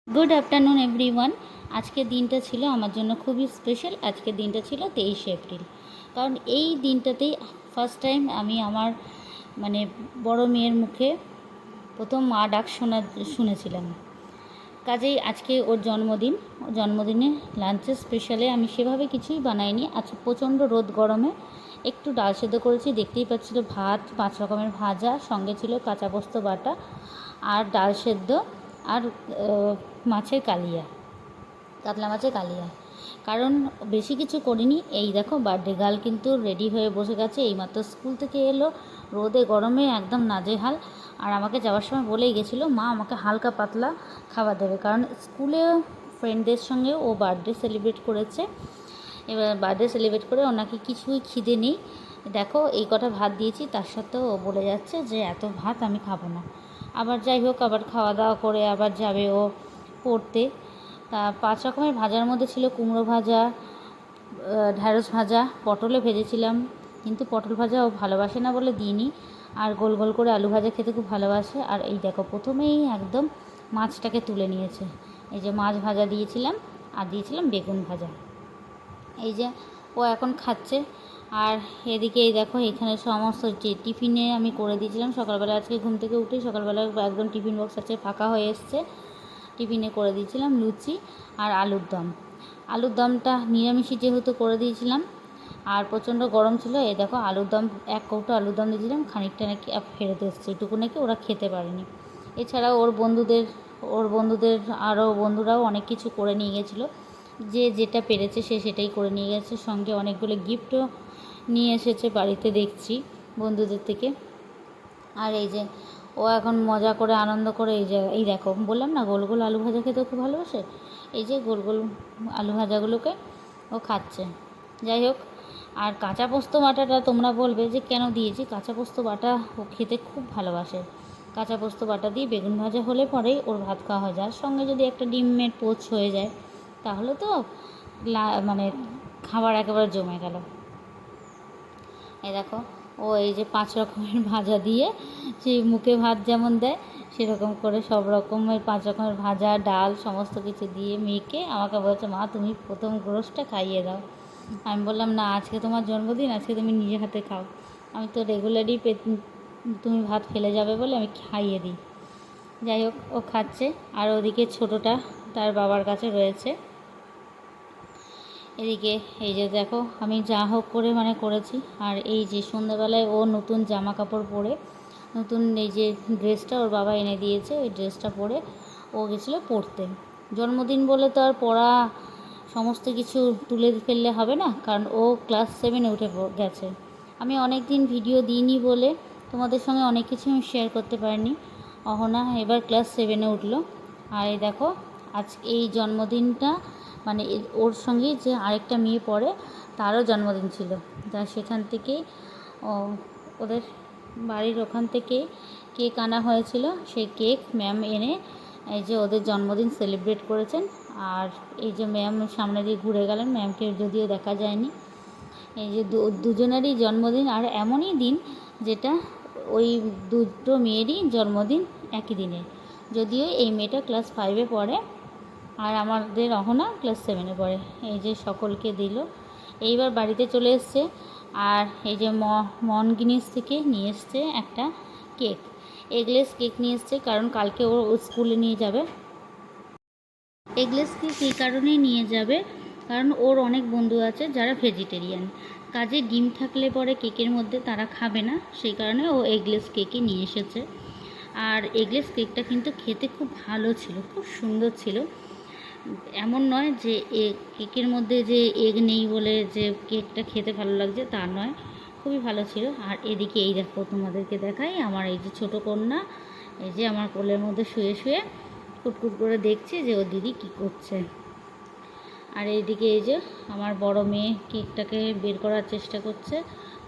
Good afternoon everyone. আজকের দিনটা ছিল আমার জন্য খুবই স্পেশাল। আজকের দিনটা ছিল 23শে এপ্রিল। কারণ এই দিনটাতেই ফার্স্ট টাইম আমি আমার বড় মেয়ের মুখে প্রথম মা ডাক শুনেছিলাম। কাজেই আজকে ওর জন্মদিন। জন্মদিনে লাঞ্চে স্পেশালে আমি সেভাবে কিছুই বানাইনি। আজকে প্রচণ্ড রোদ গরমে একটু ডাল সেদ্ধ করেছি, দেখতেই পাচ্ছিল। ভাত, 5 রকমের ভাজা, সঙ্গে ছিল কাঁচা পোস্ত বাটা আর ডাল সেদ্ধ আর মাছের কালিয়া, কাতলা মাছের কালিয়া। কারণ বেশি কিছু করিনি। এই দেখো বার্থডে গার্ল কিন্তু রেডি হয়ে বসে গেছে, এইমাত্র স্কুল থেকে এলো। রোদে গরমে একদম নাজেহাল। আর আমাকে যাওয়ার সময় বলেই গেছিলো, মা আমাকে হালকা পাতলা খাবার দেবে, কারণ স্কুলে ফ্রেন্ডদের সঙ্গে ও বার্থডে সেলিব্রেট করেছে। এবার বার্থডে সেলিব্রেট করে ওনাকে কিছুই খিদে নেই। দেখো এই কটা ভাত দিয়েছি, তার সাথেও ও বলে যাচ্ছে যে এত ভাত আমি খাবো না। আবার যাই হোক, আবার খাওয়া দাওয়া করে আবার যাবে ও পড়তে। তা 5 রকমের ভাজার মধ্যে ছিল কুমড়ো ভাজা, ঢ্যাঁড়স ভাজা, পটলও ভেজেছিলাম, কিন্তু পটল ভাজা ও ভালোবাসে না বলে দিইনি। আর গোল গোল করে আলু ভাজা খেতে খুব ভালোবাসে। আর এই দেখো প্রথমেই একদম মাছটাকে তুলে নিয়েছে। এই যে মাছ ভাজা দিয়েছিলাম আর দিয়েছিলাম বেগুন ভাজা। এই যে ও এখন খাচ্ছে। আর এদিকে এই দেখো এখানে সমস্ত যে টিফিনে আমি করে দিয়েছিলাম সকালবেলা। আজকে ঘুম থেকে উঠে সকালবেলা একদম টিফিন বক্স আছে ফাঁকা হয়ে এসছে। টিফিনে করে দিয়েছিলাম লুচি আর আলুর দম। আলুর দমটা নিরামিষই যেহেতু করে দিয়েছিলাম, আর প্রচণ্ড গরম ছিল। এই দেখো আলুর দম, 1 কৌটো আলুর দম দিয়েছিলাম, খানিকটা নাকি ফেরত এসছে, এটুকু নাকি ওরা খেতে পারেনি। এছাড়াও ওর বন্ধুদের আরও বন্ধুরাও অনেক কিছু করে নিয়ে গেছিলো। যে যেটা পেরেছে সে সেটাই করে নিয়ে গেছে। সঙ্গে অনেকগুলো গিফটও নিয়ে এসেছে বাড়িতে দেখছি বন্ধুদের থেকে। আর এই যে ও এখন মজা করে আনন্দ করে এই দেখো বললাম না গোল গোল আলু ভাজা খেতে খুব ভালোবাসে, এই যে গোল গোল আলু ভাজাগুলোকে ও খাচ্ছে। যাই হোক, আর কাঁচা পোস্ত বাটাটা তোমরা বলবে যে কেন দিয়েছি। কাঁচা পোস্ত বাটা ও খেতে খুব ভালোবাসে। কাঁচা পোস্ত বাটা দিয়ে বেগুন ভাজা হলে পরেই ওর ভাত খাওয়া হয়ে যায়। সঙ্গে যদি একটা ডিমের পোচ হয়ে যায় তাহলে তো খাবার একেবারে জমে গেল। এই দেখো ও এই যে 5 রকমের ভাজা দিয়ে সেই মুখে ভাত যেমন দেয় সেরকম করে সব রকমের 5 রকমের ভাজা, ডাল সমস্ত কিছু দিয়ে মেখে আমাকে বলছে, মা তুমি প্রথম গ্রোসটা খাইয়ে দাও। আমি বললাম, না আজকে তোমার জন্মদিন, আজকে তুমি নিজে হাতে খাও। আমি তো রেগুলারই তুমি ভাত ফেলে যাবে বলে আমি খাইয়ে দিই। যাই হোক, ও খাচ্ছে। আর ওদিকে ছোটোটা তার বাবার কাছে রয়েছে। এদিকে এই যে দেখো আমি যা হোক করে করেছি। আর এই যে সন্ধ্যাবেলায় ও নতুন জামা কাপড় পরে, নতুন এই যে ড্রেসটা ওর বাবা এনে দিয়েছে, ওই ড্রেসটা পরে ও গেছিলো পড়তে। জন্মদিন বলে তো আর পড়া সমস্ত কিছু তুলে ফেললে হবে না, কারণ ও ক্লাস 7-এ উঠে গেছে। আমি অনেক দিন ভিডিও দিইনি বলে তোমাদের সঙ্গে অনেক কিছু আমি শেয়ার করতে পারিনি। অহনা এবার ক্লাস 7-এ উঠলো। আর এই দেখো আজ এই জন্মদিনটা ওর সঙ্গে যে আরেকটা মেয়ে পড়ে তারও জন্মদিন ছিল। তা সেখান থেকেই ওদের বাড়ির ওখান থেকে কেক আনা হয়েছিল। সেই কেক ম্যাম এনে এই যে ওদের জন্মদিন সেলিব্রেট করেছেন। আর এই যে ম্যাম সামনে দিয়ে ঘুরে গেলেন, ম্যামকে যদিও দেখা যায়নি। এই যে দুজনেরই জন্মদিন, আর এমনই দিন যেটা ওই দুটো মেয়েরই জন্মদিন একই দিনে। যদিও এই মেয়েটা ক্লাস 5-এ পড়ে আর আমাদের অহনা ক্লাস 7-এ পড়ে। এই যে সকলকে দিল। এইবার বাড়িতে চলে এসছে। আর এই যে মনগিনিস থেকে নিয়ে এসছে একটা কেক, এগলেস কেক নিয়ে এসছে, কারণ কালকে ও স্কুলে নিয়ে যাবে। এগলেস কেক এই কারণেই নিয়ে যাবে কারণ ওর অনেক বন্ধু আছে যারা ভেজিটেরিয়ান। কাজে ডিম থাকলে পরে কেকের মধ্যে তারা খাবে না, সেই কারণে ও এগলেস কেকই নিয়ে এসেছে। আর এগলেস কেকটা কিন্তু খেতে খুব ভালো ছিল, খুব সুন্দর ছিল। এমন নয় যে কেকের মধ্যে যে এগ নেই বলে যে কেকটা খেতে ভালো লাগছে তা নয়, খুবই ভালো ছিল। আর এদিকে এই দেখো তোমাদেরকে দেখাই, আমার এই যে ছোটো কন্যা এই যে আমার কোলের মধ্যে শুয়ে শুয়ে কুটকুট করে দেখছে যে ও দিদি কী করছে। আর এইদিকে এই যে আমার বড় মেয়ে কেকটাকে বের করার চেষ্টা করছে।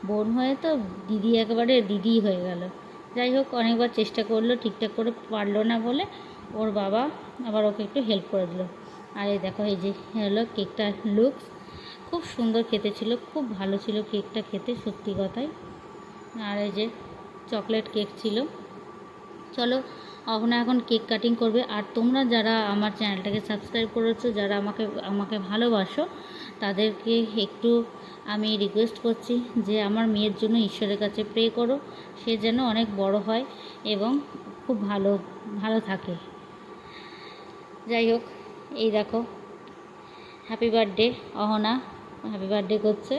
বোন হয়ে তো দিদি একেবারে দিদি হয়ে গেল। যাই হোক, অনেকবার চেষ্টা করলো, ঠিকঠাক করে পারলো না বলে ওর বাবা আবার ওকে একটু হেল্প করে দিল। আর এই দেখো এই যে হলো কেকটার লুকস, খুব সুন্দর খেতে ছিল, খুব ভালো ছিল কেকটা খেতে, সত্যি কথাই। আর এই যে চকলেট কেক ছিল। চলো, অহনা এখন কেক কাটিং করবে। আর তোমরা যারা আমার চ্যানেলটাকে সাবস্ক্রাইব করেছো, যারা আমাকে আমাকে ভালোবাসো, তাদেরকে একটু আমি রিকোয়েস্ট করছি যে আমার মেয়ের জন্য ঈশ্বরের কাছে প্রে করো, সে যেন অনেক বড় হয় এবং খুব ভালো ভালো থাকে। যাই হোক, এই দেখো happy birthday Ahana, happy birthday করছে।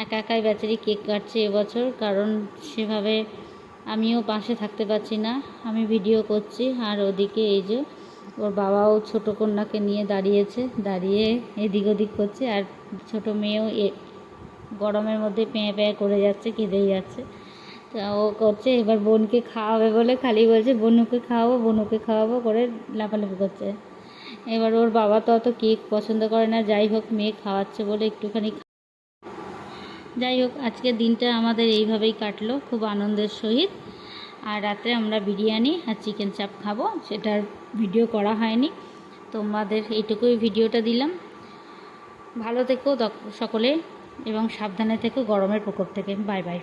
একা একাই বেচারি কেক কাটছে এবছর, কারণ সেভাবে আমিও পাশে থাকতে পারছি না, আমি ভিডিও করছি। আর ওদিকে এই যে ওর বাবাও ছোট কন্যাকে নিয়ে দাঁড়িয়ে এদিক ওদিক করছে। আর ছোট মেয়েও গরমের মধ্যে পেয়ে পেয়ে করে যাচ্ছে, কেঁদেই যাচ্ছে। তা ও করছে, এবার বোনকে খাওয়াবে বলে খালি বলছে বোনুকে খাওয়াবো করে লাফালাফি করছে। এবার ওর বাবা তো অত কেক পছন্দ করে না, যাই হোক মেয়ে খাওয়াচ্ছে বলে একটুখানি। যাই হোক, আজকের দিনটা আমাদের এইভাবেই কাটলো খুব আনন্দের সহিত। আর রাত্রে আমরা বিরিয়ানি আর চিকেন চাপ খাবো, সেটার ভিডিও করা হয়নি, তোমাদের এইটুকুই ভিডিওটা দিলাম। ভালো থেকো সকলে এবং সাবধানে থেকো গরমের প্রকোপ থেকে। Bye bye.